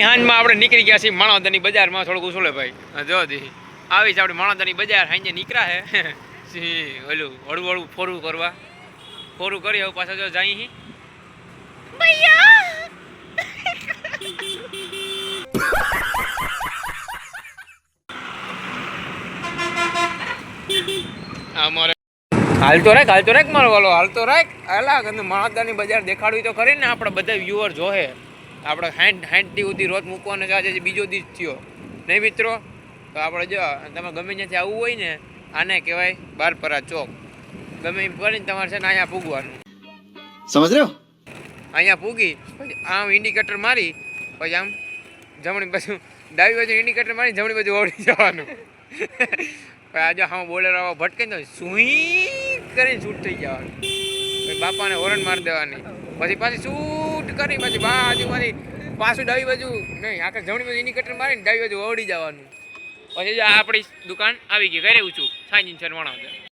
હાંજમાં આપણે નીકળી ગયા છીએ માણાવદરની બજારમાં થોડુંક ઉછોલે ભાઈ જો દી આવી છે આપણે માણાવદરની બજાર હાંજે નીકળ્યા હે ઓલું હળવું હળવું ફોરું કરી હવે પાછા જો જાય અમારે હાલતો રાખ મારો વાલો હાલતો રાખ અલા માણાવદરની બજાર દેખાડવી તો ખરી ને આપણે બધા વ્યુઅર જોહે આપણે 60 સુધી રોજ મૂકવાનો આજે બીજો દિવસ થયો નહીં મિત્રો તો આપણે જો તમે ગમે ત્યાંથી આવવું હોય ને આને કહેવાય બારપરા ચોક ગમે એમ કરીને તમારે છે ને અહીંયા પૂગવાનું સમજ રહ્યો અહીંયા પૂગી પછી આમ ઇન્ડિકેટર મારી પછી આમ જમણી બાજુ ડાબી બાજુ ઇન્ડિકેટર મારી જમણી બાજુ ઓળી જવાનું પછી આજે હા બોલેર આવા ભટકે ને સુઈ કરીને શૂટ થઈ જવાનું પછી બાપાને હોરન મારી દેવાની પછી શૂટ કરી પછી બાજુમાંથી પાછું ડાબી બાજુ નહીં આખા જમણી બાજુ ઇન્ડિકેટર મારીને ડાબી બાજુ ઓળી જવાનું પછી આપણી દુકાન આવી ગઈ ઘરે છું સાંજની શરમાણા